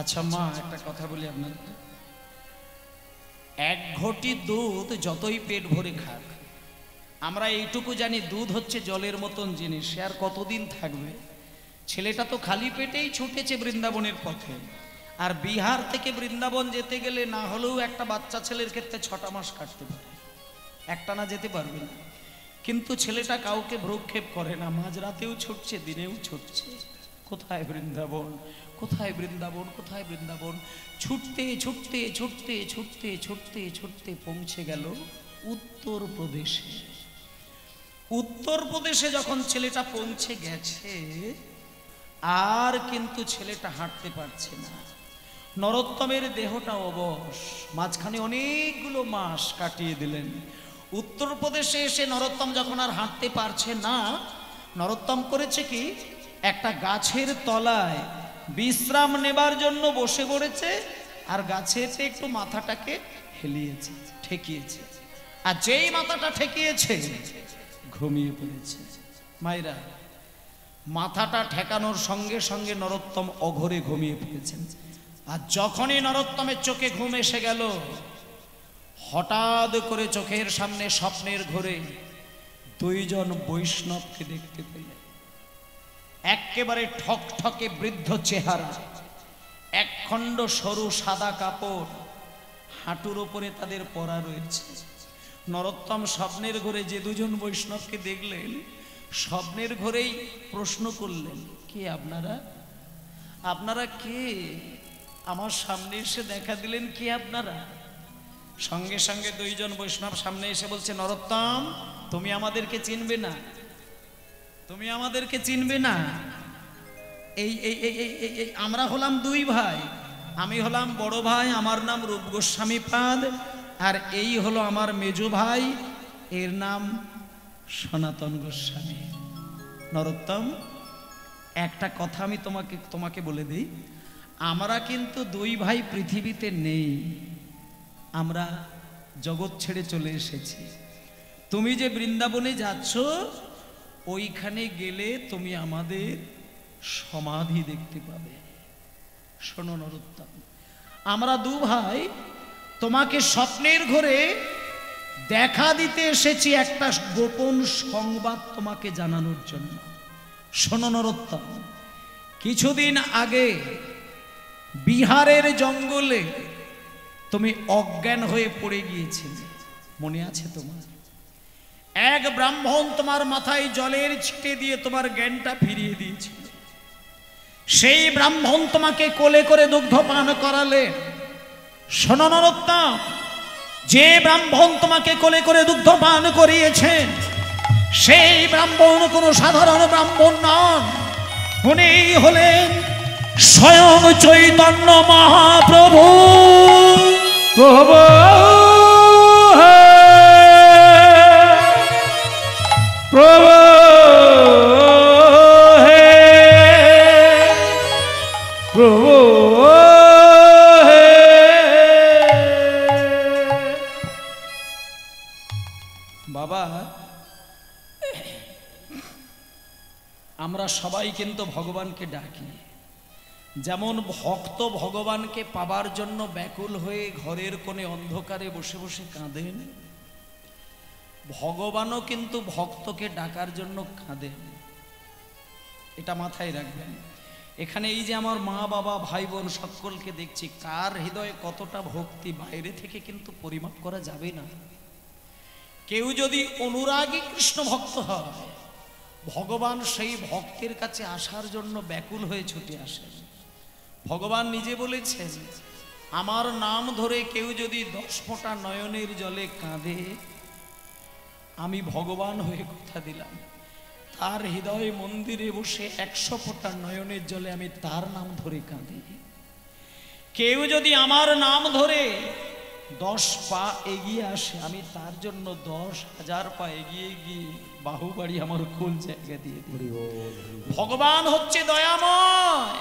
আচ্ছা মা, একটা কথা বলি আপনাদের, এক ঘটি দুধ যতই পেট ভরে খাক, আমরা এইটুকু জানি দুধ হচ্ছে জলের মতন জিনিস, সে আর কতদিন থাকবে। ছেলেটা তো খালি পেটেই ছুটেছে বৃন্দাবনের পথে, আর বিহার থেকে বৃন্দাবন যেতে গেলে না হলেও একটা বাচ্চা ছেলের ক্ষেত্রে 6টা মাস কাটতে পারে, একটা না যেতে পারবে না। কিন্তু ছেলেটা কাউকে ভ্রুক্ষেপ করে না, মাঝরাতেও ছুটছে, দিনেও ছুটছে। কোথায় বৃন্দাবন, কোথায় বৃন্দাবন, কোথায় বৃন্দাবন। ছুটতে ছুটতে ছুটতে ছুটতে ছুটতে ছুটতে পৌঁছে গেল উত্তরপ্রদেশে। উত্তরপ্রদেশে যখন ছেলেটা পৌঁছে গেছে, আর কিন্তু ছেলেটা হাঁটতে পারছে না। নরোত্তমের দেহটা অবশ, মাঝখানে অনেকগুলো মাস কাটিয়ে দিলেন। উত্তরপ্রদেশে এসে নরোত্তম যখন আর হাঁটতে পারছে না, নরোত্তম করেছে কি, একটা গাছের তলায় বিশ্রাম নেবার জন্য বসে পড়েছে, আর গাছেতে একটু মাথাটাকে হেলিয়েছে, ঠেকিয়েছে, আর যেই মাথাটা ঠেকিয়েছে ঘুমিয়ে পড়েছে। মায়েরা, মাথাটা ঠেকানোর সঙ্গে সঙ্গে নরোত্তম অঘরে ঘুমিয়ে পড়েছেন। আর যখনই নরোত্তমের চোখে ঘুম এসে গেল, হঠাৎ করে চোখের সামনে স্বপ্নের ঘোরে দুইজন বৈষ্ণবকে দেখতে পেলেন। একেবারে ঠকঠকে বৃদ্ধ চেহারা, একখণ্ড সরু সাদা কাপড় হাঁটুর ওপরে তাদের পরা রয়েছে। নরোত্তম স্বপ্নের ঘোরে যে দুজন বৈষ্ণবকে দেখলেন, স্বপ্নের ঘোরেই প্রশ্ন করলেন, কে আপনারা? আপনারা কে? আমার সামনে এসে দেখা দিলেন, কে আপনারা? সঙ্গে সঙ্গে দুইজন বৈষ্ণব সামনে এসে বলছে, নরোত্তম, তুমি আমাদেরকে চিনবে না, তুমি আমাদেরকে চিনবে না। এই আমরা হলাম দুই ভাই, আমি হলাম বড় ভাই, আমার নাম রূপ গোস্বামী পাদ, আর এই হলো আমার মেজো ভাই, এর নাম সনাতন গোস্বামী। নরোত্তম, একটা কথা আমি তোমাকে বলে দিই, আমরা কিন্তু দুই ভাই পৃথিবীতে নেই, আমরা জগৎ ছেড়ে চলে এসেছি। তুমি যে বৃন্দাবনে যাচ্ছ, ওইখানে গেলে তুমি আমাদের সমাধি দেখতে পাবে। শোনো নরোত্তম, আমরা দু ভাই তোমাকে স্বপ্নের ঘোরে দেখা দিতে এসেছি, একটা গোপন সংবাদ তোমাকে জানানোর জন্য। শোনো নরোত্তম, কিছুদিন আগে বিহারের জঙ্গলে তুমি অজ্ঞান হয়ে পড়ে গিয়েছিলে, মনে আছে তোমার? এক ব্রাহ্মণ তোমার মাথায় জলের ছিটে দিয়ে তোমার জ্ঞানটা ফিরিয়ে দিয়েছিল। সেই ব্রাহ্মণ তোমাকে কোলে করে দুগ্ধ পান করালে। শোনো নরোত্তম, যে ব্রাহ্মণ তোমাকে কোলে করে দুগ্ধ পান করিয়েছেন, সেই ব্রাহ্মণ কোনো সাধারণ ব্রাহ্মণ নন, উনি হলেন স্বয়ং চৈতন্য মহাপ্রভু। প্রভু প্রভু হে প্রভু হে। বাবা, আমরা সবাই কিন্তু ভগবানকে ডাকি। যেমন ভক্ত ভগবানকে পাবার জন্য ব্যাকুল হয়ে ঘরের কোণে অন্ধকারে বসে বসে কাঁদেন, ভগবানও কিন্তু ভক্তকে ডাকার জন্য কাঁদেন। এটা মাথায় রাখবেন। এখানে এই যে আমার মা বাবা ভাই বোন সকলকে দেখছি, কার হৃদয়ে কতটা ভক্তি বাইরে থেকে কিন্তু পরিমাপ করা যাবে না। কেউ যদি অনুরাগী কৃষ্ণ ভক্ত হয়, ভগবান সেই ভক্তের কাছে আসার জন্য ব্যাকুল হয়ে ছুটে আসেন। ভগবান নিজে বলেছেন, আমার নাম ধরে কেউ যদি 10 ফোঁটা নয়নের জলে কাঁদে, আমি ভগবান হয়ে কথা দিলাম, তার হৃদয় মন্দিরে বসে 100 ফোঁটা নয়নের জলে আমি তার নাম ধরে কাঁদি। কেউ যদি আমার নাম ধরে 10 পা এগিয়ে আসে, আমি তার জন্য 10,000 পা এগিয়ে গিয়ে বাহুবাড়ি আমার কোল জায়গা দিয়ে দিই। ভগবান হচ্ছে দয়াময়।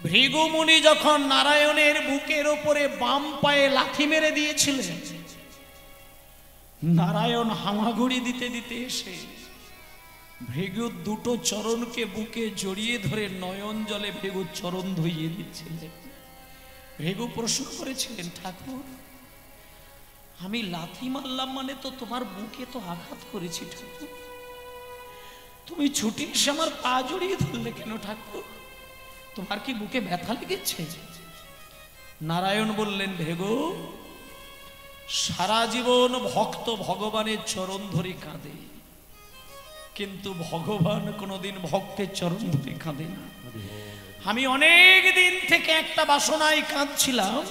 ভৃগু মুনি যখন নারায়ণের বুকের ওপরে বাম পায়ে লাথি মেরে দিয়েছিলেন, নারায়ণ হামাগুড়ি দিতে দিতে এসে ভৃগু দুটো চরণকে বুকে জড়িয়ে ধরে নয়ন জলে ভৃগু চরণ ধুইয়ে দিচ্ছিলেন। ভৃগু প্রশ্ন করেছিলেন, ঠাকুর আমি লাথি মারলাম মানে তো তোমার বুকে তো আঘাত করেছি ঠাকুর, তুমি ছুটি এসে আমার পা জড়িয়ে ধরলে কেন ঠাকুর, তোমার কি বুকে ব্যথা লেগেছে? নারায়ণ বললেন, ভৃগু সারা জীবন ভক্ত ভগবানের চরণ ধরে কাঁদে, কিন্তু ভগবান কোনোদিন ভক্তের চরণ ধরে কাঁদে না। আমি অনেক দিন থেকে একটা বাসনায় কাঁদছিলাম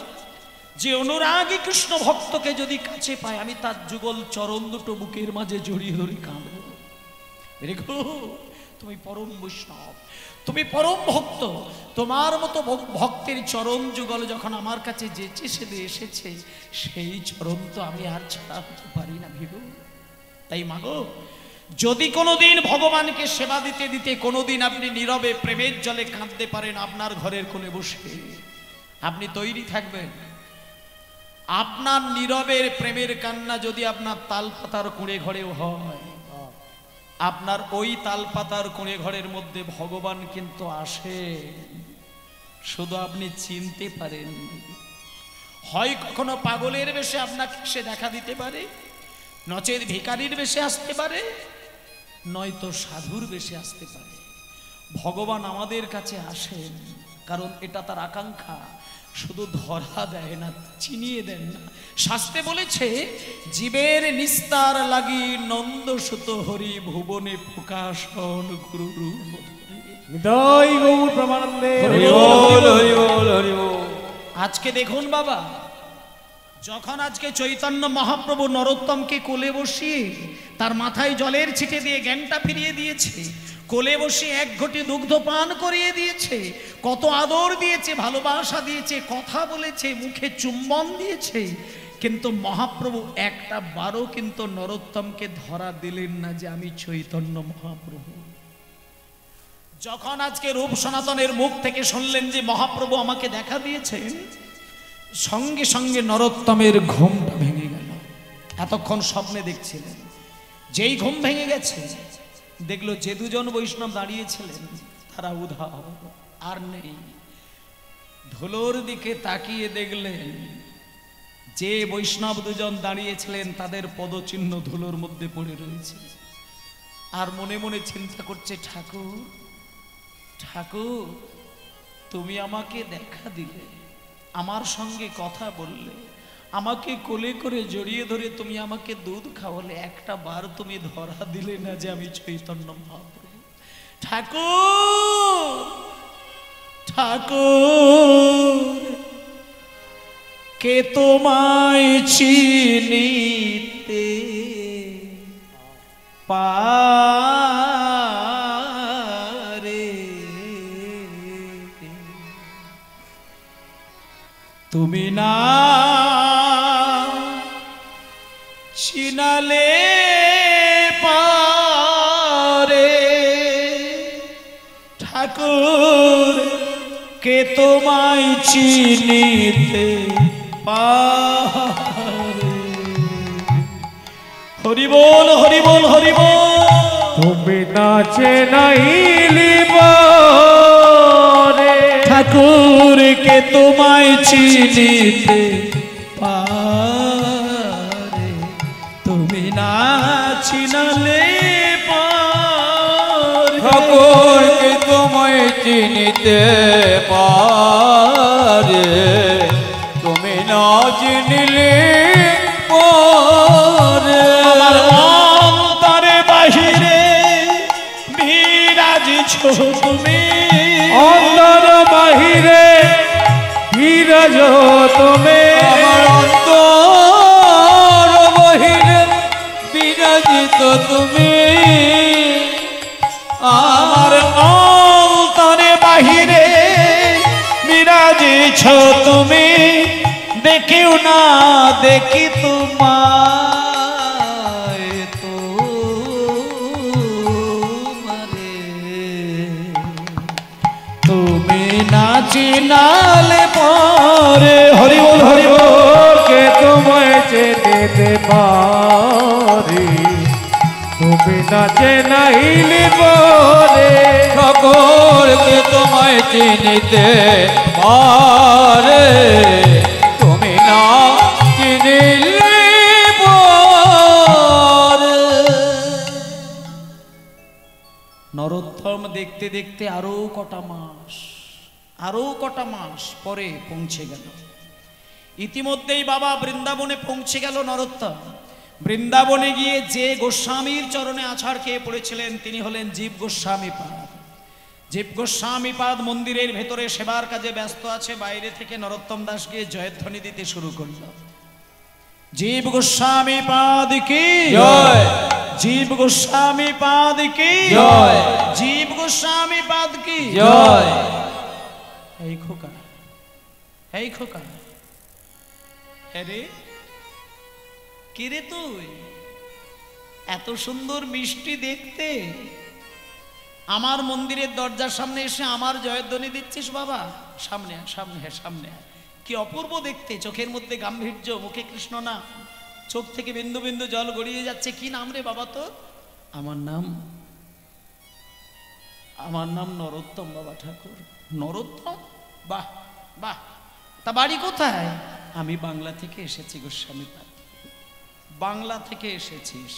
যে অনুরাগী কৃষ্ণ ভক্তকে যদি কাছে পায় আমি তার যুগল চরণ দুটো বুকের মাঝে জড়িয়ে ধরে কাঁদব। দেখো তুমি পরম বৈষ্ণব, তুমি পরম ভক্ত, তোমার মতো ভক্তের চরণ যুগল যখন আমার কাছে যেচে সেদে এসেছে, সেই চরণ তো আমি আর ছাড়া হতে পারি না ভিগু। তাই মাগো, যদি কোনোদিন ভগবানকে সেবা দিতে দিতে কোনোদিন আপনি নীরবে প্রেমের জলে কাঁদতে পারেন আপনার ঘরের কোণে বসে, আপনি তৈরি থাকবেন আপনার নীরবের প্রেমের কান্না যদি আপনার তালপাতার কুঁড়ে ঘরেও হয়, আপনার ওই তালপাতার কুঁড়ে ঘরের মধ্যে ভগবান কিন্তু আসে, শুধু আপনি চিনতে পারেন। হয় কখনো পাগলের বেশে আপনাকে সে দেখা দিতে পারে, নচেত ভিখারির বেশে আসতে পারে, নয়তো সাধুর বেশে আসতে পারে। ভগবান আমাদের কাছে আসেন কারণ এটা তার আকাঙ্ক্ষা, শুধু ধরা দেয় না, চিনিয়ে দেন না। শাস্ত্রে বলেছে, জীবের নিস্তার লাগি নন্দ সুত হরি ভুবনে প্রকাশন গুরু রূপ। আজকে দেখুন বাবা, যখন আজকে চৈতন্য মহাপ্রভু নরোত্তমকে কোলে বসিয়ে তার মাথায় জলের ছিটে দিয়ে জ্ঞানটা ফিরিয়ে দিয়েছে, কোলে বসিয়ে এক ঘটি দুগ্ধ পান করিয়ে দিয়েছে, কত আদর দিয়েছে, ভালোবাসা দিয়েছে, কথা বলেছে, মুখে চুম্বন দিয়েছে, কিন্তু মহাপ্রভু একটা বারও কিন্তু নরোত্তমকে ধরা দিলেন না যে আমি চৈতন্য মহাপ্রভু। যখন আজকে রূপ সনাতনের মুখ থেকে শুনলেন যে মহাপ্রভু আমাকে দেখা দিয়েছেন, সঙ্গে সঙ্গে নরোত্তমের ঘুমটা ভেঙে গেল। এতক্ষণ স্বপ্নে দেখছিলেন, যেই ঘুম ভেঙে গেছে দেখলো যে দুজন বৈষ্ণব দাঁড়িয়েছিলেন তারা উধাও, আর নেই। ধুলোর দিকে তাকিয়ে দেখলেন যে বৈষ্ণব দুজন দাঁড়িয়েছিলেন তাদের পদচিহ্ন ধুলোর মধ্যে পড়ে রয়েছে। আর মনে মনে চিন্তা করছে, ঠাকুর ঠাকুর তুমি আমাকে দেখা দিলে, আমার সঙ্গে কথা বললে, আমাকে কোলে করে জড়িয়ে ধরে তুমি আমাকে দুধ খাওয়ালে, একটা বার তুমি ধরা দিলে না যে আমি চৈতন্য মহাপ্রভু। ঠাকুর ঠাকুর কে তোমায় চিনিতে পারে, তুমি না চিনালে পারে। ঠাকুর কে তোমায় চিনিতে পারে। হরি বল হরি বল হরি বল। তুমি না চেনাইলি পারে, ঠাকুর কে তোমায় চিনিতে পারে, তুমি না চিনালে পারে। ঠাকুর কে তোমায় চিনিতে পারে, তুমি না চিনিলে পারে। আমার অন্তরে বাহিরে বিরাজিছ তুমি, অন্তর বাহিরে বিরাজ তুমি। আমার অন্তর বাহিরে বিরাজিত তুমি। আমার অন্তরে বাহিরে বিরাজিছ তুমি, দেখিও না দেখি তোমায় তোমারে। তুমি না চিনালে পরে। হরি বল হরি বল। কে তোমায় চিনিতে পারি, তুমি না চেনাইলে পরে সকলকে তোমায় চিনিতে পারে, তুমি না চিনিলে পরে। নরোত্তম দেখতে দেখতে আরো কটা মাস পরে পৌঁছে গেল। ইতিমধ্যেই বাবা বৃন্দাবনে পৌঁছে গেল নরোত্তম। বৃন্দাবনে গিয়ে যে গোস্বামীর চরণে আছাড় খেয়ে পড়েছিলেন তিনি হলেন জীব গোস্বামীপাদ। জীব গোস্বামীপাদ মন্দিরের ভেতরে সেবার কাজে ব্যস্ত আছে। বাইরে থেকে নরোত্তম দাস গিয়ে জয়ধ্বনি দিতে শুরু করল। জীব গোস্বামীপাদ কি জয়, জীব গোস্বামীপাদ কি জয়, জীব গোস্বামীপাদ কি জয়। এই খোকা, এই খোকা, আরে কে রে তুই? এত সুন্দর মিষ্টি দেখতে, আমার মন্দিরের দরজার সামনে এসে আমার জয়ধ্বনি দিচ্ছিস বাবা? সামনে আয়, সামনে আয়, সামনে আয়। কি অপূর্ব দেখতে, চোখের মধ্যে গাম্ভীর্য, মুখে কৃষ্ণ নাম, চোখ থেকে বিন্দু বিন্দু জল গড়িয়ে যাচ্ছে। কি নাম রে বাবা তোর? আমার নাম নরোত্তম বাবা ঠাকুর। নরোত্তম? বাহ বাহ, তা বাড়ি কোথায়? আমি বাংলা থেকে এসেছি গোস্বামীপাদ। বাংলা থেকে এসেছিস,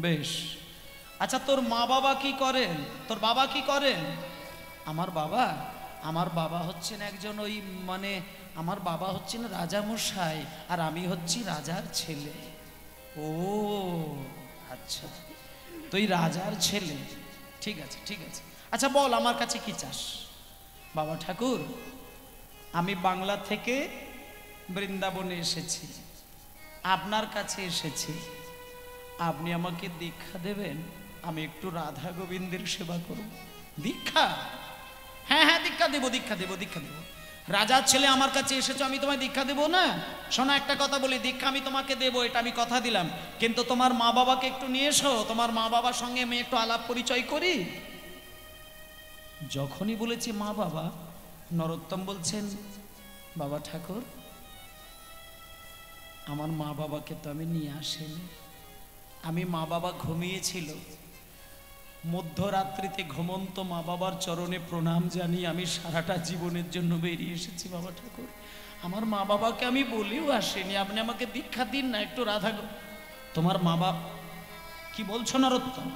বেশ। আচ্ছা তোর মা বাবা কি করেন? তোর বাবা কি করেন? আমার বাবা হচ্ছেন একজন ওই আমার বাবা হচ্ছেন রাজা মশাই, আর আমি হচ্ছি রাজার ছেলে। ও আচ্ছা, তুই রাজার ছেলে, ঠিক আছে ঠিক আছে। আচ্ছা বল আমার কাছে কি চাস? বাবা ঠাকুর, আমি বাংলা থেকে বৃন্দাবনে এসেছি, আপনার কাছে এসেছি, আপনি আমাকে দীক্ষা দেবেন, আমি একটু রাধা গোবিন্দের সেবা করব। দীক্ষা? হ্যাঁ হ্যাঁ, দীক্ষা দেবো, দীক্ষা দেবো, দীক্ষা দেবো। রাজার ছেলে আমার কাছে এসেছো, আমি তোমায় দীক্ষা দেবো না? শোনো একটা কথা বলি, দীক্ষা আমি তোমাকে দেবো, এটা আমি কথা দিলাম, কিন্তু তোমার মা বাবাকে একটু নিয়ে এসো, তোমার মা বাবার সঙ্গে আমি একটু আলাপ পরিচয় করি। যখনই বলেছি মা বাবা, নরোত্তম বলছেন বাবা ঠাকুর, আমার মা বাবাকে তো আমি নিয়ে আসিনি। আমি মা বাবা ঘুমিয়েছিল, মধ্যরাত্রিতে ঘুমন্ত মা বাবার চরণে প্রণাম জানিয়ে আমি সারাটা জীবনের জন্য বেরিয়ে এসেছি বাবা ঠাকুর। আমার মা বাবাকে আমি বলেও আসিনি, আপনি আমাকে দীক্ষা দিন না একটু রাধা। তোমার মা বাবা কি বলছো নরোত্তম?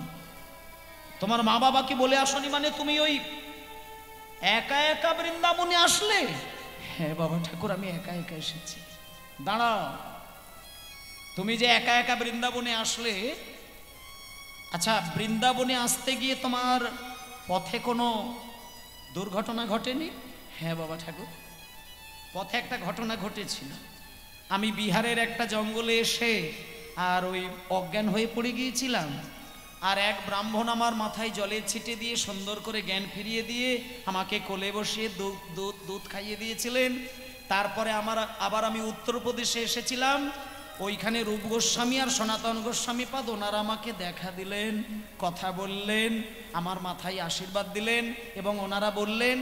তোমার মা বাবা কি বলে আসনি মানে তুমি ওই একা একা বৃন্দাবনে আসলে? হ্যাঁ বাবা ঠাকুর, আমি একা একা এসেছি। দাঁড়াও, তুমি যে একা একা বৃন্দাবনে আসলে, আচ্ছা বৃন্দাবনে আসতে গিয়ে তোমার পথে কোনো দুর্ঘটনা ঘটেনি? হ্যাঁ বাবা ঠাকুর, পথে একটা ঘটনা ঘটেছিল। আমি বিহারের একটা জঙ্গলে এসে আর ওই অজ্ঞান হয়ে পড়ে গিয়েছিলাম, আর এক ব্রাহ্মণ আমার মাথায় জলের ছিটে দিয়ে সুন্দর করে জ্ঞান ফিরিয়ে দিয়ে আমাকে কোলে বসিয়ে দুধ খাইয়ে দিয়েছিলেন। তারপরে আবার আমি উত্তরপ্রদেশে এসেছিলাম, ওইখানে রূপ গোস্বামী আর সনাতন গোস্বামীপাদ ওনারা আমাকে দেখা দিলেন, কথা বললেন, আমার মাথায় আশীর্বাদ দিলেন, এবং ওনারা বললেন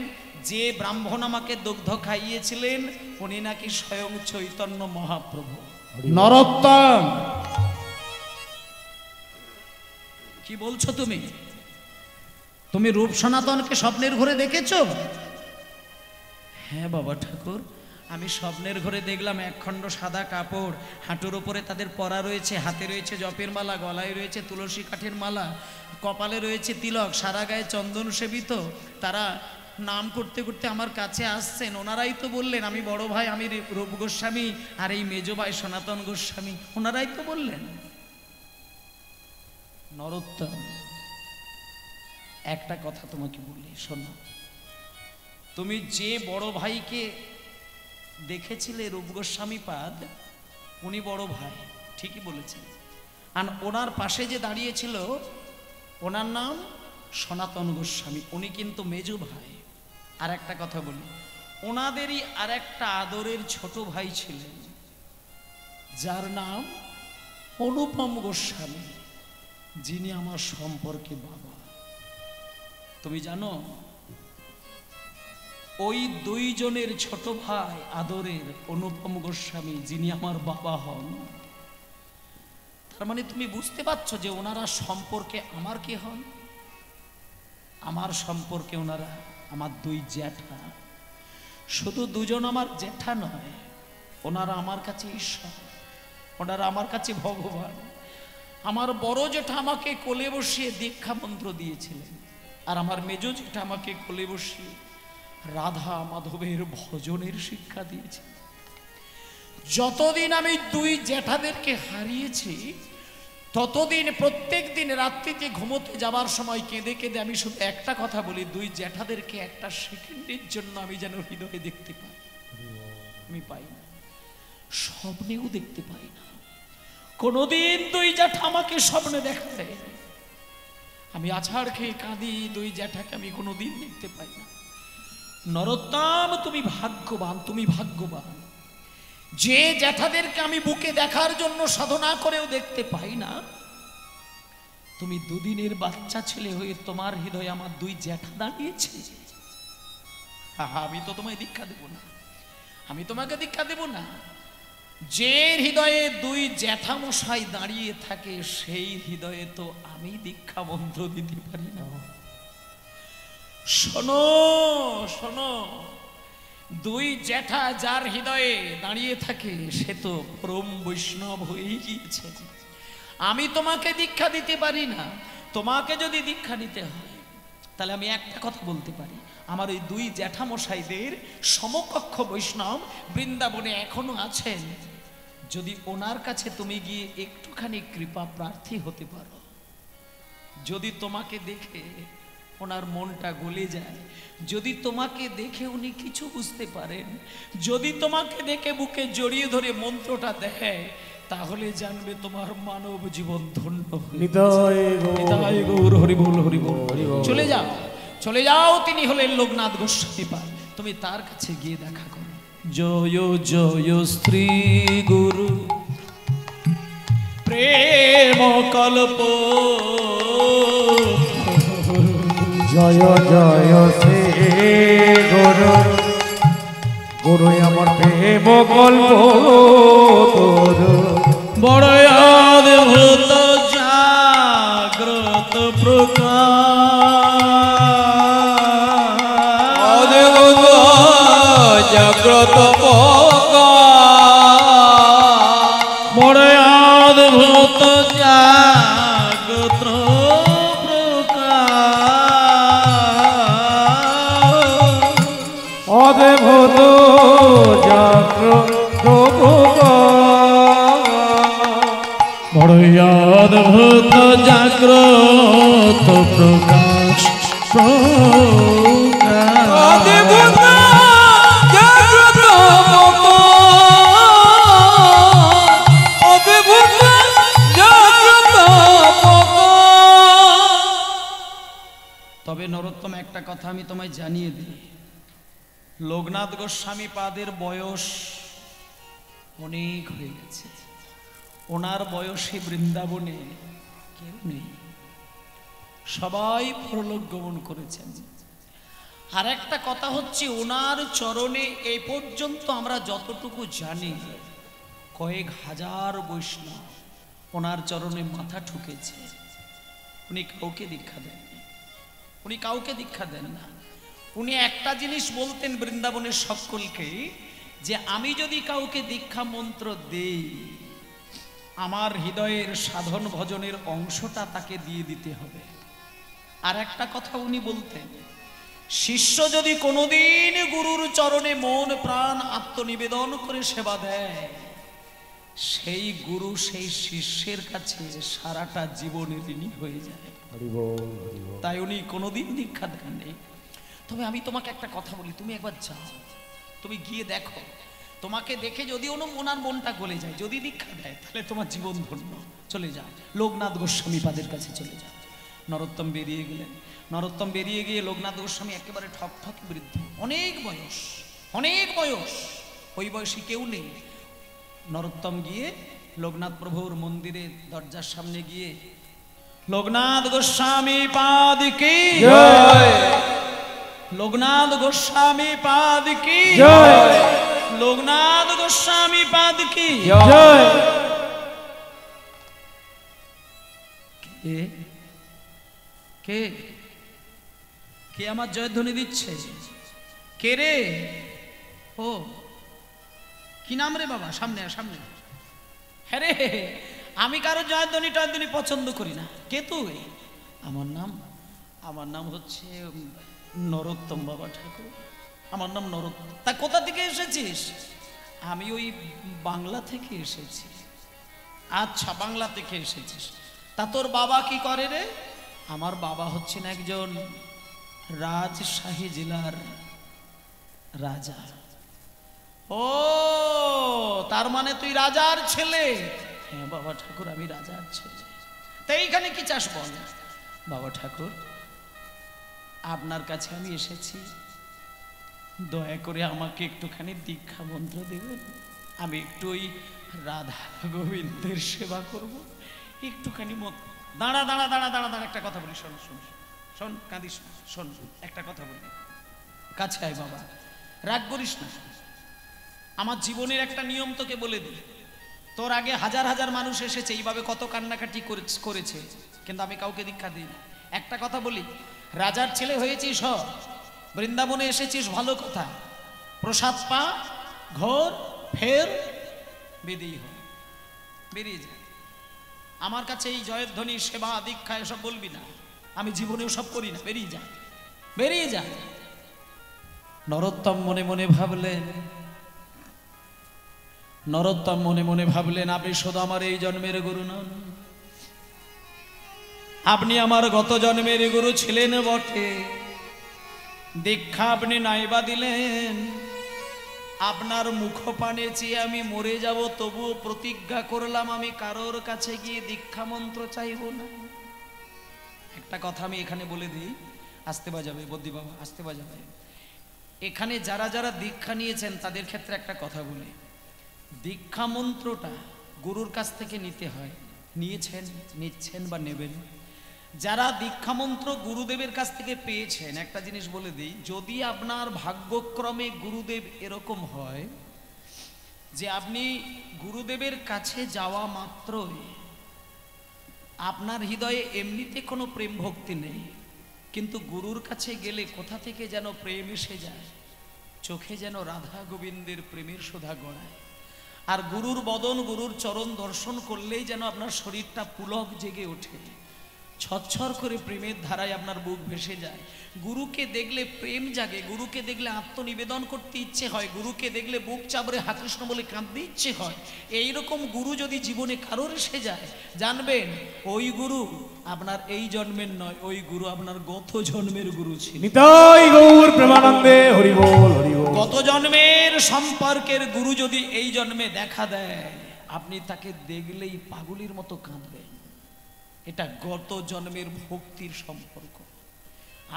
যে ব্রাহ্মণ আমাকে দুগ্ধ খাইয়েছিলেন উনি নাকি স্বয়ং চৈতন্য মহাপ্রভু। নরোত্তম, কি বলছো তুমি? তুমি রূপ সনাতনকে স্বপ্নের ঘরে দেখেছো? হ্যাঁ বাবা ঠাকুর, আমি স্বপ্নের ঘরে দেখলাম একখণ্ড সাদা কাপড়, হাঁটুর উপরে তাদের পরা রয়েছে, হাতে রয়েছে জপের মালা, গলায় রয়েছে তুলসী কাঠের মালা, কপালে রয়েছে তিলক, সারা গায়ে চন্দন সেবিত। তারা নাম করতে করতে আমার কাছে আসছেন। ওনারাই তো বললেন, আমি বড় ভাই আমি রূপ গোস্বামী আর এই মেজ ভাই সনাতন গোস্বামী, ওনারাই তো বললেন। নরোত্তম, একটা কথা তোমাকে বলি, শোনো, তুমি যে বড় ভাইকে দেখেছিলে রূপ গোস্বামীপাদ, উনি বড় ভাই, ঠিকই বলেছেন। আর ওনার পাশে যে দাঁড়িয়েছিল ওনার নাম সনাতন গোস্বামী, উনি কিন্তু মেজো ভাই। আর একটা কথা বলি, ওনাদেরই আর একটা আদরের ছোট ভাই ছিলেন যার নাম অনুপম গোস্বামী, যিনি আমার সম্পর্কে বাবা। তুমি জানো ওই দুইজনের ছোট ভাই আদরের অনুপম গোস্বামী, যিনি আমার বাবা হন, তার মানে তুমি বুঝতে পারছো যে ওনারা সম্পর্কে আমার কে হন? আমার সম্পর্কে ওনারা আমার দুই জ্যাঠা। শুধু দুজন আমার জ্যাঠা নয়, ওনারা আমার কাছে ঈশ্বর, ওনারা আমার কাছে ভগবান। আমার বড় জেঠা আমাকে কোলে বসিয়ে দীক্ষা মন্ত্র দিয়েছিলেন, আর আমার মেজ জেঠা আমাকে কোলে বসিয়ে রাধা মাধবের ভজনের শিক্ষা দিয়েছে। যতদিন আমি দুই জ্যাঠাদেরকে হারিয়েছি, ততদিন প্রত্যেক দিন রাত্রিতে ঘুমোতে যাবার সময় কেঁদে কেঁদে আমি শুধু একটা কথা বলি, দুই জ্যাঠাদেরকে একটা সেকেন্ডের জন্য আমি যেন হৃদয়ে দেখতে পাই। আমি পাই না, স্বপ্নেও দেখতে পাই না। কোনোদিন দুই জ্যাঠা আমাকে স্বপ্নে দেখা দেয়। আমি আছাড় খেয়ে কাঁদি, দুই জ্যাঠাকে আমি কোনোদিন দেখতে পাই না। নরোত্তম, তুমি ভাগ্যবান, তুমি ভাগ্যবান। যে জ্যাঠাদেরকে আমি বুকে দেখার জন্য সাধনা করেও দেখতে পাই না, তুমি দুদিনের বাচ্চা ছেলে হয়ে তোমার হৃদয়ে আমার দুই জ্যাঠা দাঁড়িয়েছে। আমি তো তোমায় দীক্ষা দেব না, আমি তোমাকে দীক্ষা দেব না। যে হৃদয়ে দুই জ্যাঠামশাই দাঁড়িয়ে থাকে, সেই হৃদয়ে তো আমি দীক্ষা মন্ত্র দিতে পারি না। শোনো শোনো, দুই জ্যাঠা যার হৃদয়ে দাঁড়িয়ে থাকে, সে তো পরম বৈষ্ণব হয়ে গিয়েছে। আমি তোমাকে দীক্ষা দিতে পারি না। তোমাকে যদি দীক্ষা নিতে হয়, তাহলে আমি একটা কথা বলতে পারি, আমার ওই দুই জ্যাঠামশাইদের সমকক্ষ বৈষ্ণব বৃন্দাবনে এখনো আছেন। যদি ওনার কাছে তুমি গিয়ে একটুখানি কৃপা প্রার্থী হতে পারো, যদি তোমাকে দেখে ওনার মনটা গলে যায়, যদি তোমাকে দেখে উনি কিছু বুঝতে পারেন, যদি তোমাকে দেখে বুকে জড়িয়ে ধরে মন্ত্রটা দেয়, তাহলে জানবে তোমার মানব জীবন ধন্য। নিতাই গৌর, হরি বল হরি বল। চলে যাও, চলে যাও, তিনি হলেন লোকনাথ গোস্বামী পাদ। তুমি তার কাছে গিয়ে দেখা করো। জয় জয় শ্রী গুরু প্রেম কল্প, জয় জয় শ্রী গুরু, গুরু আমার প্রেম গল্প গুরু। বড় অদ্ভুত জাগ্রত প্রকাশ, জাগ্রত বড় অদ্ভুত জাগ্রত অদ্ভুত জাগ্রত বড় অদ্ভুত জাগ্রত প্রকাশ, অদ্ভুত জাগ্রত অদ্ভুত জাগ্রত। তবে নরোত্তম, একটা কথা আমি তোমায় জানিয়ে দিই, লোকনাথ গোস্বামী পাদের বয়স অনেক হয়ে গেছে। ওনার বয়সে বৃন্দাবনে কেউ নেই, সবাই পরলোক গমন করেছেন। আর একটা কথা হচ্ছে, ওনার চরণে এই পর্যন্ত আমরা যতটুকু জানি, কয়েক হাজার বৈষ্ণব ওনার চরণে মাথা ঠুকেছে। উনি কাউকে দীক্ষা দেননি, উনি কাউকে দীক্ষা দেন না। উনি একটা জিনিস বলতেন বৃন্দাবনের সকলকে, যে আমি যদি কাউকে দীক্ষা মন্ত্র দেই, আমার হৃদয়ের সাধন ভজনের অংশটা তাকে দিয়ে দিতে হবে। আর একটা কথা উনি বলতেন, শিষ্য যদি কোনোদিন গুরুর চরণে মন প্রাণ আত্মনিবেদন করে সেবা দেয়, সেই গুরু সেই শিষ্যের কাছে সারাটা জীবন ঋণী হয়ে যায়। তাই উনি কোনোদিন দীক্ষা দেননি। তবে আমি তোমাকে একটা কথা বলি, তুমি একবার যাও, তুমি গিয়ে দেখো, তোমাকে দেখে যদি ওনার মনটা গলে যায়, যদি দীক্ষা দেয়, তাহলে তোমার জীবন ধন্য। চলে যাও, লোকনাথ গোস্বামী পাদের কাছে চলে যাও। নরোত্তম বেরিয়ে গেলেন। নরোত্তম বেরিয়ে গিয়ে লোকনাথ গোস্বামী একেবারে ঠকঠকে বৃদ্ধ, অনেক বয়স, অনেক বয়স, ওই বয়সী কেউ নেই। নরোত্তম গিয়ে লোকনাথ প্রভুর মন্দিরের দরজার সামনে গিয়ে, লোকনাথ গোস্বামী পাদ কি জয়, লোকনাথ গোস্বামী পাদ কি জয়, লোকনাথ গোস্বামী পাদ কি জয়। কে কে কে আমার জয়ধ্বনি দিচ্ছে? কে রে? ও কি নাম রে বাবা? সামনে আয়, সামনে। হ্যাঁ রে, আমি কারো জয়ধ্বনি টয়ধ্বনি পছন্দ করি না। কে তুই? আমার নাম হচ্ছে নরোত্তম বাবা ঠাকুর। আমার নাম নরোত্তম। তা কোথা থেকে এসেছিস? আমি ওই বাংলা থেকে এসেছি। আচ্ছা, বাংলা থেকে এসেছিস। তা তোর বাবা কি করে রে? আমার বাবা হচ্ছেন একজন রাজশাহী জেলার রাজা। ও, তার মানে তুই রাজার ছেলে? হ্যাঁ বাবা ঠাকুর, আমি রাজার ছেলে। তা এইখানে কি চাস বল? বাবা ঠাকুর, আপনার কাছে আমি এসেছি, দয়া করে আমাকে একটুখানি দীক্ষা মন্ত্র দেবেন। আমি একটু ওই রাধা গোবিন্দের সেবা করব, একটুখানি দাঁড়া দাঁড়া দাঁড়া দাঁড়া দাঁড়া, একটা কথা বলি, শোন শোন শোন, কাঁদিস না, শোন একটা কথা বলি, কাছে আয় বাবা, রাগ করিস না। আমার জীবনের একটা নিয়ম তোকে বলে দিই। তোর আগে হাজার হাজার মানুষ এসেছে, এইভাবে কত কান্নাকাটি করেছে, কিন্তু আমি কাউকে দীক্ষা দিই না। একটা কথা বলি, রাজার ছেলে হয়েছিস, বৃন্দাবনে এসেছিস, ভালো কথা, প্রসাদ পা, ঘোর, ফের বেরিয়ে হয়, বেরিয়ে যায়। আমার কাছে এই জয়ধ্বনি, সেবা, দীক্ষা এসব বলবি না, আমি জীবনেও সব করি না, বেরিয়ে যা, বেরিয়ে যা। নরোত্তম মনে মনে ভাবলেন, নরোত্তম মনে মনে ভাবলেন, আপনি শুধু আমার এই জন্মের গুরু নন, আপনি আমার গত জন্মের গুরু ছিলেন বটে। দীক্ষা আপনি নাইবা দিলেন, আপনার মুখপানে চেয়ে আমি মরে যাব, তবুও প্রতিজ্ঞা করলাম আমি কারোর কাছে গিয়ে দীক্ষা মন্ত্র চাইব না। একটা কথা আমি এখানে বলে দিই, আসতে বাজাবে বদ্দি বাবা, আসতে বাজাবে। এখানে যারা যারা দীক্ষা নিয়েছেন তাদের ক্ষেত্রে একটা কথা বলি, দীক্ষা মন্ত্রটা গুরুর কাছ থেকে নিতে হয়। নিয়েছেন, নিচ্ছেন বা নেবেন। যারা দীক্ষা মন্ত্র গুরুদেবের কাছ থেকে পেয়েছেন, একটা জিনিস বলে দিই, যদি আপনার ভাগ্যক্রমে গুরুদেব এরকম হয় যে আপনি গুরুদেবের কাছে যাওয়া মাত্রই আপনার হৃদয়ে এমনিতে কোনো প্রেম ভক্তি নেই, কিন্তু গুরুর কাছে গেলে কোথা থেকে যেন প্রেম এসে যায়, চোখে যেন রাধা গোবিন্দের প্রেমের সুধা গড়ায়, আর গুরুর বদন, গুরুর চরণ দর্শন করলেই যেন আপনার শরীরটা পুলক জেগে ওঠে, ছচ্ছর করে প্রেমের ধারায় আপনার বুক ভেসে যায়। গুরুকে দেখলে প্রেম জাগে, গুরুকে দেখলে আত্মনিবেদন করতে ইচ্ছে হয়, গুরুকে দেখলে বুক চাবড়ে হা কৃষ্ণ বলে কাঁদতে ইচ্ছে হয়। এইরকম গুরু যদি জীবনে কারোর এসে যায়, জানবেন ওই গুরু আপনার এই জন্মের নয়, ওই গুরু আপনার গত জন্মের গুরু ছিল। নিতাই গৌর প্রেমানন্দে হরি বল, হরি বল। গত জন্মের সম্পর্কের গুরু যদি এই জন্মে দেখা দেয়, আপনি তাকে দেখলেই পাগলির মতো কাঁদবেন। এটা গত জন্মের ভক্তির সম্পর্ক।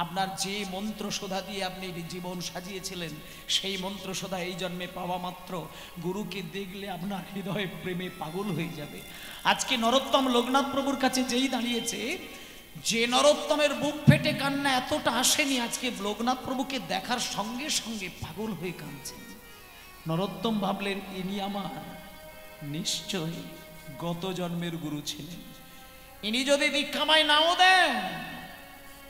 আপনার যে মন্ত্র শোধা দিয়ে আপনি জীবন সাজিয়েছিলেন, সেই মন্ত্র শোধা এই জন্মে পাওয়া মাত্র গুরুকে দেখলে আপনার হৃদয়ে প্রেমে পাগল হয়ে যাবে। আজকে নরোত্তম লোকনাথ প্রভুর কাছে যেই দাঁড়িয়েছে, যে নরোত্তমের বুক ফেটে কান্না এতটা আসেনি, আজকে লোকনাথ প্রভুকে দেখার সঙ্গে সঙ্গে পাগল হয়ে কাঁদছেন। নরোত্তম ভাবলেন, ইনি আমার নিশ্চয় গত জন্মের গুরু ছিলেন। ইনি যদি দীক্ষামায় নাও দেন,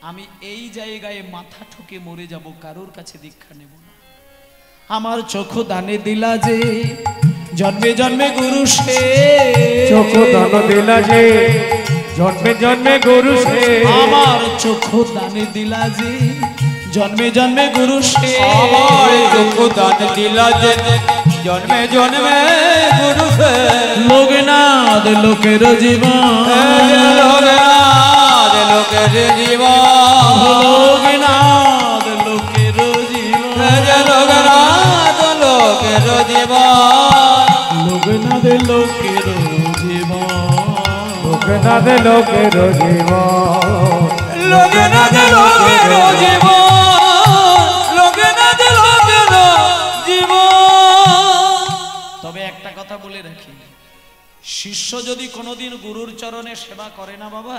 আমি এই জায়গায় মাথা ঠুকে মরে যাব, কারোর কাছে দীক্ষা নেব না। আমার চক্ষু দানে দিলা যে, জন্মে জন্মে গুরু সে, চক্ষু দান দিলা যে, জন্মে জন্মে গুরু সে। আমার চক্ষু দানে দিলা যে, জন্মে জন্মে গুরু সে। আমার চক্ষু দান দিলা যে, জন্মে জন্মে গুরু সে। লোকনাথ লোকের জীবন, লোকনাথ লোকের জীবন, লোকনাথ লোকের জীবন, লোকনাথ লোকের জীবন, লোকনাথ লোকের জীবন, লোকনাথ লোকের জীবন, লোকনাথ লোকের জীবন, লোকনাথ লোকের জীবন। তবে একটা কথা বলে রাখি, শিষ্য যদি কোনোদিন গুরুর চরণে সেবা করে না বাবা,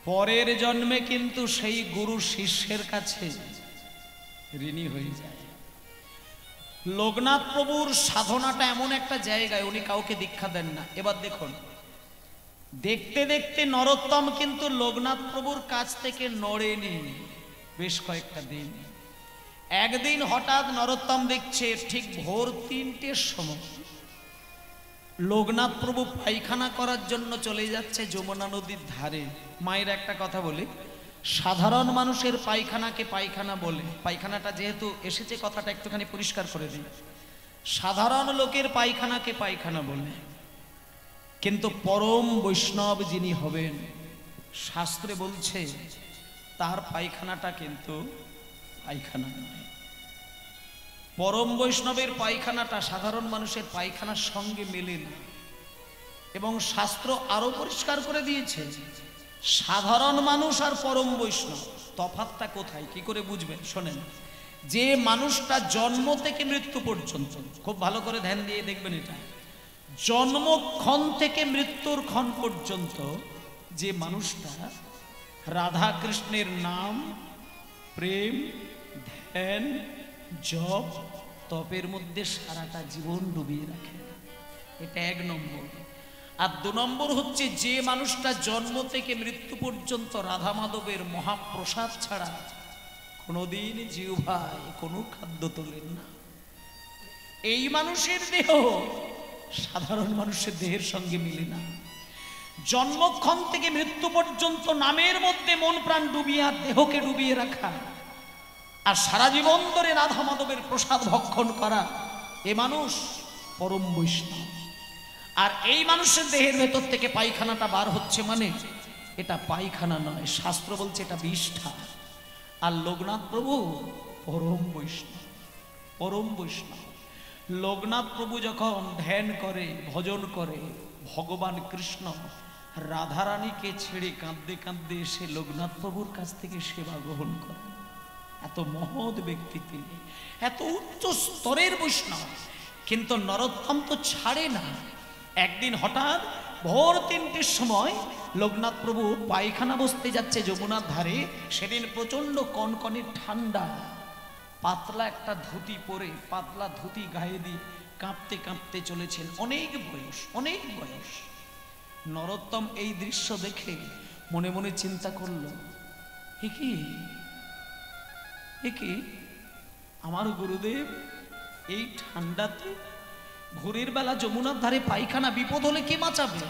পরের জন্মে কিন্তু সেই গুরু শিষ্যের কাছে ঋণী হয়ে যায়। লোকনাথ প্রভুর সাধনাটা এমন একটা জায়গায়, উনি কাউকে দীক্ষা দেন না। এবার দেখুন, দেখতে দেখতে নরোত্তম কিন্তু লোকনাথ প্রভুর কাছ থেকে নড়েনি বেশ কয়েকটা দিন। একদিন হঠাৎ নরোত্তম দেখছে ঠিক ভোর 3টের সময় লোকনাথ প্রভু পায়খানা করার জন্য চলে যাচ্ছে যমুনা নদীর ধারে। মায়ের একটা কথা বলি, সাধারণ মানুষের পায়খানাকে পায়খানা বলে, পায়খানাটা যেহেতু এসেছে কথাটা একটুখানি পরিষ্কার করে দিই। সাধারণ লোকের পায়খানাকে পায়খানা বলে, কিন্তু পরম বৈষ্ণব যিনি হবেন শাস্ত্রে বলছে তার পায়খানাটা কিন্তু পায়খানা নয়। পরম বৈষ্ণবের পায়খানাটা সাধারণ মানুষের পায়খানার সঙ্গে মেলে না। এবং শাস্ত্র আরো পরিষ্কার করে দিয়েছে সাধারণ মানুষ আর পরম বৈষ্ণব তফাৎটা কোথায়, কি করে বুঝবেন শোনেন। যে মানুষটা জন্ম থেকে মৃত্যু পর্যন্ত, খুব ভালো করে ধ্যান দিয়ে দেখবেন, এটা জন্মক্ষণ থেকে মৃত্যুর ক্ষণ পর্যন্ত যে মানুষটা রাধা কৃষ্ণের নাম, প্রেম, ধ্যান, জপ, তপের মধ্যে সারাটা জীবন ডুবিয়ে রাখে, এটা 1 নম্বর। আর 2 নম্বর হচ্ছে যে মানুষটা জন্ম থেকে মৃত্যু পর্যন্ত রাধা মাধবের মহাপ্রসাদ ছাড়া কোনোদিন জিহ্বায় কোনো খাদ্য তোলেন না, এই মানুষের দেহ সাধারণ মানুষের দেহের সঙ্গে মিলে না। জন্মক্ষণ থেকে মৃত্যু পর্যন্ত নামের মধ্যে মন প্রাণ ডুবিয়ে আর দেহকে ডুবিয়ে রাখা, আর সারা জীবন ধরে রাধা মাধবের প্রসাদ ভক্ষণ করা, এ মানুষ পরম বৈষ্ণব। আর এই মানুষের দেহের ভেতর থেকে পায়খানাটা বার হচ্ছে মানে এটা পায়খানা নয়, শাস্ত্র বলছে এটা বিষ্ঠা। আর লোকনাথ প্রভু পরম বৈষ্ণব, পরম বৈষ্ণব। লোকনাথ প্রভু যখন ধ্যান করে, ভজন করে, ভগবান কৃষ্ণ রাধারানীকে ছেড়ে কাঁদতে কাঁদতে এসে লোকনাথ প্রভুর কাছ থেকে সেবা গ্রহণ করে। এত মহৎ ব্যক্তি তিনি, এত উচ্চ স্তরের বৈষ্ণব, কিন্তু নরোত্তম তো ছাড়ে না। একদিন হঠাৎ ভোর 3টের সময় লোকনাথ প্রভু পায়খানা বসতে যাচ্ছে যমুনার ধারে। সেদিন প্রচন্ড কনকনে ঠান্ডা, পাতলা একটা ধুতি পরে, পাতলা ধুতি গায়ে দিয়ে কাঁপতে কাঁপতে চলেছেন, অনেক বয়স, অনেক বয়স। নরোত্তম এই দৃশ্য দেখে মনে মনে চিন্তা করলো, এ কি আমার গুরুদেব এই ঠান্ডাতে ভোরের বেলা যমুনার ধারে পায়খানা, বিপদ হলে কে বাঁচাবে?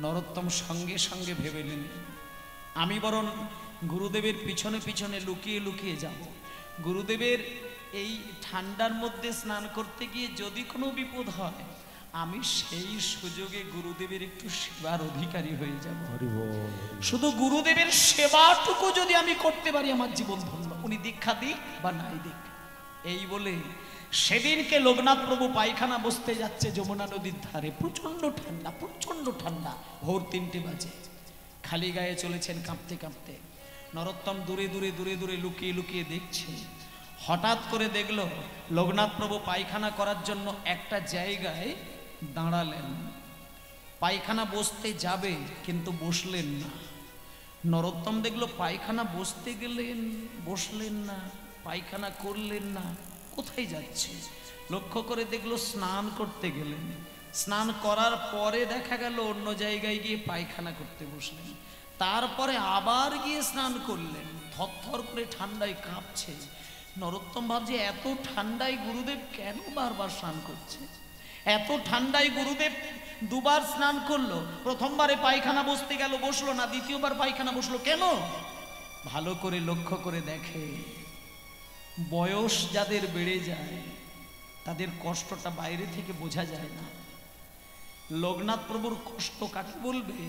নরোত্তম সঙ্গে সঙ্গে ভেবে নিলেন, আমি বরং গুরুদেবের পিছনে পিছনে লুকিয়ে লুকিয়ে যাব। গুরুদেবের এই ঠান্ডার মধ্যে স্নান করতে গিয়ে যদি কোনো বিপদ হয়, আমি সেই সুযোগে গুরুদেবের একটু সেবার অধিকারী হয়ে যাব। শুধু গুরুদেবের সেবাটুকু যদি আমি করতে পারি আমার জীবন ধন্য, উনি দীক্ষা দিক বা নাই দিক। এই বলে সেদিনকে লোকনাথ প্রভু পায়খানা বসতে যাচ্ছে যমুনা নদীর ধারে। প্রচন্ড ঠান্ডা, প্রচন্ড ঠান্ডা, ভোর 3টে বাজে। খালি গায়ে চলেছেন কাঁপতে কাঁপতে। নরোত্তম দূরে দূরে দূরে দূরে লুকিয়ে লুকিয়ে দেখছে। হঠাৎ করে দেখলো লোকনাথ প্রভু পায়খানা করার জন্য একটা জায়গায় দাঁড়ালেন। পায়খানা বসতে যাবে কিন্তু বসলেন না। নরোত্তম দেখলো পায়খানা বসতে গেলেন, বসলেন না, পায়খানা করলেন না, কোথায় যাচ্ছে? লক্ষ্য করে দেখলো স্নান করতে গেলেন। স্নান করার পরে দেখা গেল অন্য জায়গায় গিয়ে পায়খানা করতে বসলেন। তারপরে আবার গিয়ে স্নান করলেন। থরথর করে ঠান্ডায় কাঁপছে। নরোত্তম ভাবছে এত ঠান্ডায় গুরুদেব কেন বারবার স্নান করছে? এত ঠান্ডায় গুরুদেব 2বার স্নান করলো। প্রথমবারে পায়খানা বসতে গেল, বসলো না। দ্বিতীয়বার পায়খানা বসলো কেন? ভালো করে লক্ষ্য করে দেখে, বয়স যাদের বেড়ে যায় তাদের কষ্টটা বাইরে থেকে বোঝা যায় না। লোকনাথ প্রভুর কষ্ট কাকে বলবে?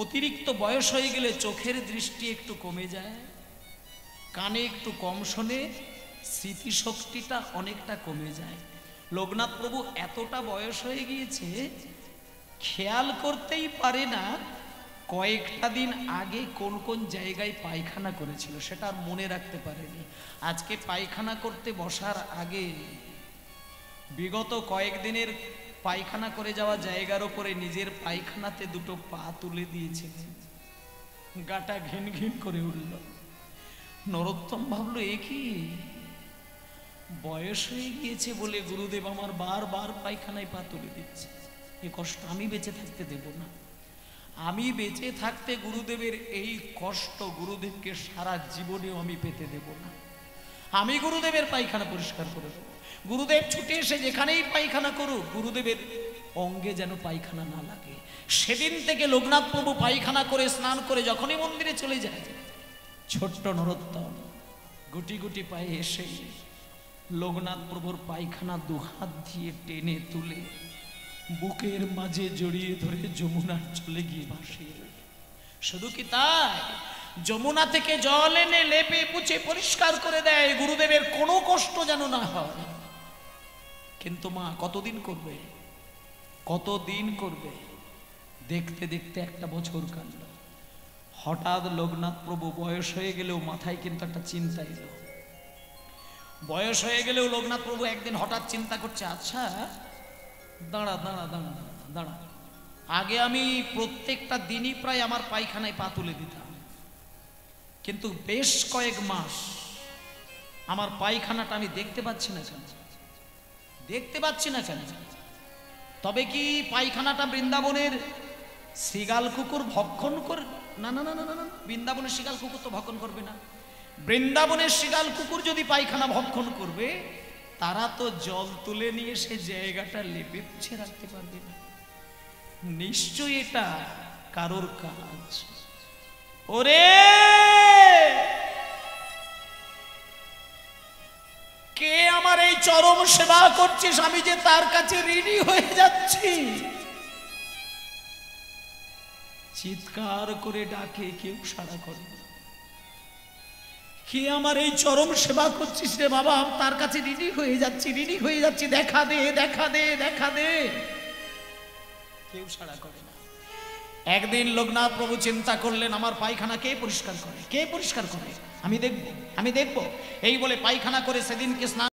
অতিরিক্ত বয়স হয়ে গেলে চোখের দৃষ্টি একটু কমে যায়, কানে একটু কম শোনে, স্মৃতিশক্তিটা অনেকটা কমে যায়। লোকনাথ প্রভু এতটা বয়স হয়ে গিয়েছে, খেয়াল করতেই পারে না কয়েকটা দিন আগে কোন কোন জায়গায় পায়খানা করেছিল, সেটা আর মনে রাখতে পারেনি। আজকে পায়খানা করতে বসার আগে বিগত কয়েকদিনের পায়খানা করে যাওয়া জায়গার উপরে নিজের পায়খানাতে 2টো পা তুলে দিয়েছিলেন। গাটা ঘিন ঘিন করে উঠল। নরোত্তম ভাবলো, এ কি বয়স হয়ে গিয়েছে বলে গুরুদেব আমার বারবার পায়খানায় পা তুলে দিচ্ছে। এ কষ্ট আমি বেঁচে থাকতে দেব না। আমি বেঁচে থাকতে গুরুদেবের এই কষ্ট গুরুদেবকে সারা জীবনেও আমি পেতে দেব না। আমি গুরুদেবের পায়খানা পরিষ্কার করে দেব। গুরুদেব ছুটে এসে যেখানেই পায়খানা করুক, গুরুদেবের অঙ্গে যেন পায়খানা না লাগে। সেদিন থেকে লোকনাথ প্রভু পায়খানা করে স্নান করে যখনই মন্দিরে চলে যায়, ছোট্ট নরোত্তম গুটি গুটি পায়ে এসে লোকনাথ প্রভুর পায়খানা দুহাত দিয়ে টেনে তুলে বুকের মাঝে জড়িয়ে ধরে যমুনার চলে গিয়ে ভাসিয়ে রইল। শুধু কি তাই, যমুনা থেকে জল এনে লেপে পুছে পরিষ্কার করে দেয়, গুরুদেবের কোনো কষ্ট যেন না হয়। কিন্তু মা কতদিন করবে, কতদিন করবে? দেখতে দেখতে একটা বছর কাটল। হঠাৎ লোকনাথ প্রভু বয়স হয়ে গেলেও মাথায় কিন্তু একটা চিন্তা এলো। বয়স হয়ে গেলেও লোকনাথ প্রভু একদিন হঠাৎ চিন্তা করছে, আচ্ছা দাঁড়া দাঁড়া দাঁড়া দাঁড়া, আগে আমি প্রত্যেকটা দিনই প্রায় আমার পায়খানায় পা তুলে দিতাম, কিন্তু বেশ কয়েক মাস আমার পায়খানাটা আমি দেখতে পাচ্ছি না কেন, দেখতে পাচ্ছি না কেন? তবে কি পায়খানাটা বৃন্দাবনের শ্রীগাল কুকুর ভক্ষণ করে? না না না না না, বৃন্দাবনের শ্রীগাল কুকুর তো ভক্ষণ করবে না। বৃন্দাবনের শ্রীগাল কুকুর যদি পায়খানা ভক্ষণ করবে, তারা তো জল তুলে নিয়ে সে জায়গাটা লেপে পুছে রাখতে পারবে না। নিশ্চয়ই এটা কারোর কাজ। ওরে কে আমার এই চরম সেবা করছিস, আমি যে তার কাছে ঋণী হয়ে যাচ্ছি। চিৎকার করে ডাকে, কেউ সাড়া করে না। কে আমার এই চরম সেবা করছিস রে বাবা, তার কাছে ঋণী হয়ে যাচ্ছি, ঋণী হয়ে যাচ্ছি, দেখা দে দেখা দে দেখা দে। কেউ সাড়া করে না। একদিন লোকনাথ প্রভু চিন্তা করলেন, আমার পায়খানা কে পরিষ্কার করে, কে পরিষ্কার করে? আমি দেখব, আমি দেখব। এই বলে পায়খানা করে সেদিনকে স্নান